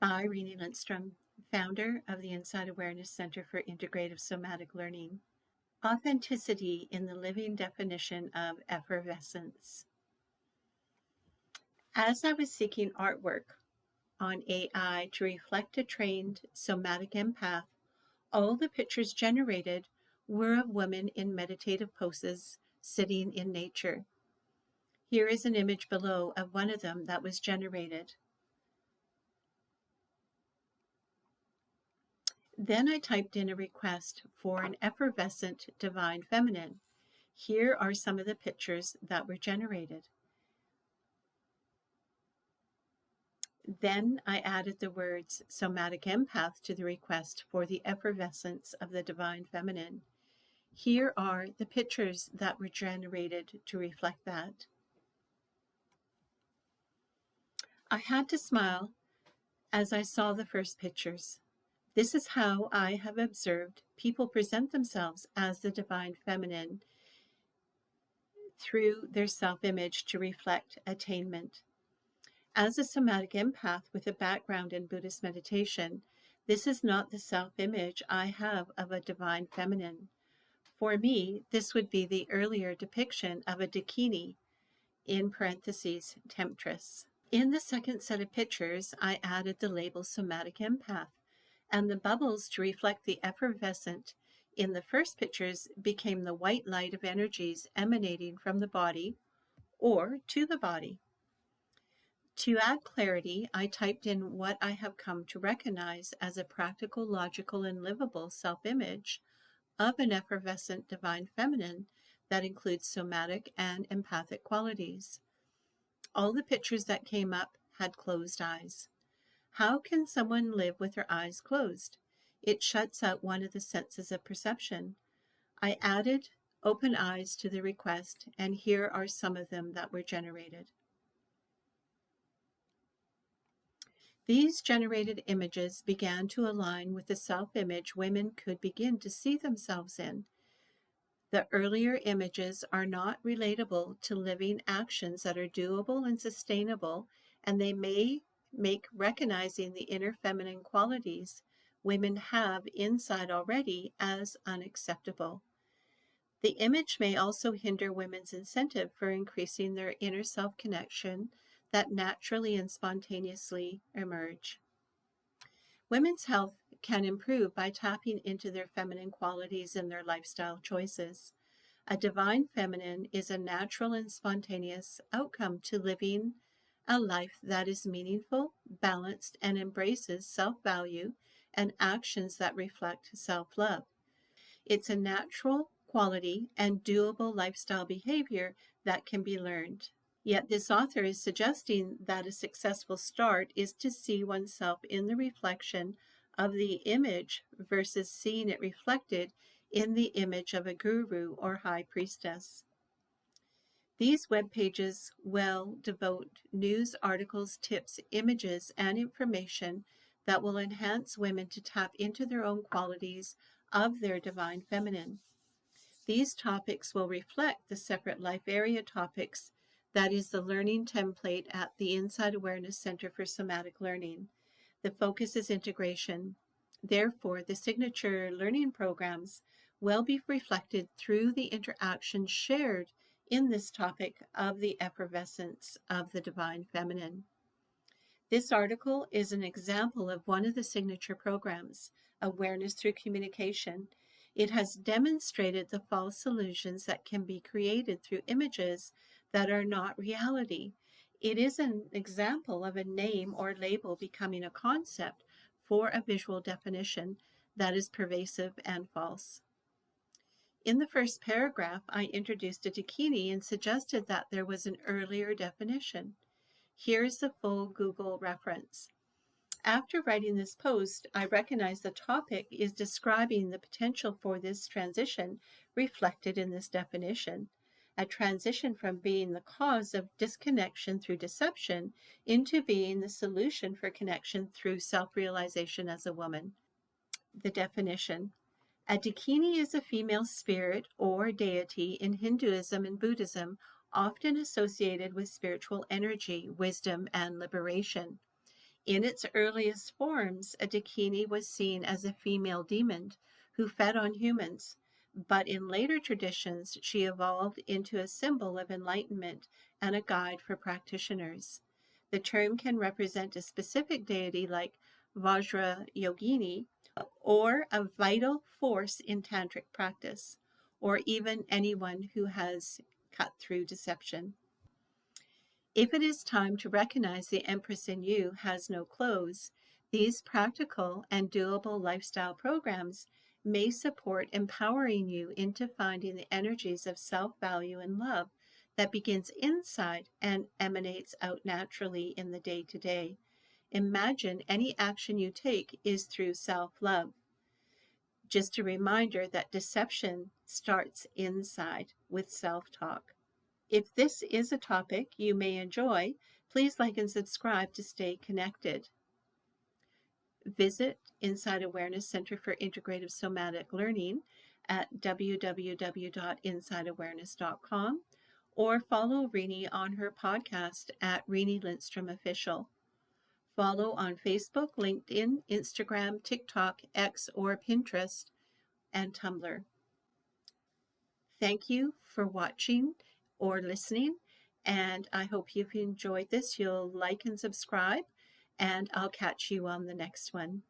by Renee Lindstrom, founder of the Inside Awareness Center for Integrative Somatic Learning. Authenticity in the living definition of effervescence. As I was seeking artwork on AI to reflect a trained somatic empath, all the pictures generated were of women in meditative poses sitting in nature. Here is an image below of one of them that was generated. Then I typed in a request for an effervescent divine feminine. Here are some of the pictures that were generated. Then I added the words somatic empath to the request for the effervescence of the divine feminine. Here are the pictures that were generated to reflect that. I had to smile as I saw the first pictures. This is how I have observed people present themselves as the divine feminine through their self-image to reflect attainment. As a somatic empath with a background in Buddhist meditation, this is not the self-image I have of a divine feminine. For me, this would be the earlier depiction of a dakini, in parentheses, temptress. In the second set of pictures, I added the label somatic empath, and the bubbles to reflect the effervescent in the first pictures became the white light of energies emanating from the body or to the body. To add clarity, I typed in what I have come to recognize as a practical, logical, and livable self-image of an effervescent divine feminine that includes somatic and empathic qualities. All the pictures that came up had closed eyes. How can someone live with their eyes closed? It shuts out one of the senses of perception. I added open eyes to the request, and here are some of them that were generated. These generated images began to align with the self-image women could begin to see themselves in. The earlier images are not relatable to living actions that are doable and sustainable, and they may make recognizing the inner feminine qualities women have inside already as unacceptable. The image may also hinder women's incentive for increasing their inner self-connection that naturally and spontaneously emerge. Women's health can improve by tapping into their feminine qualities in their lifestyle choices. A divine feminine is a natural and spontaneous outcome to living a life that is meaningful, balanced, and embraces self-value and actions that reflect self-love. It's a natural quality and doable lifestyle behavior that can be learned. Yet this author is suggesting that a successful start is to see oneself in the reflection of the image versus seeing it reflected in the image of a guru or high priestess. These web pages will devote news, articles, tips, images, and information that will enhance women to tap into their own qualities of their divine feminine. These topics will reflect the separate life area topics that is the learning template at the Inside Awareness Center for Somatic Learning. The focus is integration. Therefore, the signature learning programs will be reflected through the interactions shared in this topic of the effervescence of the divine feminine. This article is an example of one of the signature programs, Awareness Through Communication. It has demonstrated the false illusions that can be created through images that are not reality. It is an example of a name or label becoming a concept for a visual definition that is pervasive and false. In the first paragraph, I introduced a dakini and suggested that there was an earlier definition. Here is the full Google reference. After writing this post, I recognize the topic is describing the potential for this transition reflected in this definition, a transition from being the cause of disconnection through deception into being the solution for connection through self-realization as a woman. The definition. A dakini is a female spirit or deity in Hinduism and Buddhism, often associated with spiritual energy, wisdom, and liberation. In its earliest forms, a Dakini was seen as a female demon who fed on humans, but in later traditions, she evolved into a symbol of enlightenment and a guide for practitioners. The term can represent a specific deity like Vajra Yogini, or a vital force in tantric practice, or even anyone who has cut through deception. If it is time to recognize the Empress in you has no clothes, these practical and doable lifestyle programs may support empowering you into finding the energies of self-value and love that begins inside and emanates out naturally in the day-to-day. Imagine any action you take is through self-love. Just a reminder that deception starts inside with self-talk. If this is a topic you may enjoy, please like and subscribe to stay connected. Visit Inside Awareness Center for Integrative Somatic Learning at www.insideawareness.com or follow Rini on her podcast at Rini Lindstrom Official. Follow on Facebook, LinkedIn, Instagram, TikTok, X, or Pinterest, and Tumblr. Thank you for watching or listening, and I hope you've enjoyed this. You'll like and subscribe, and I'll catch you on the next one.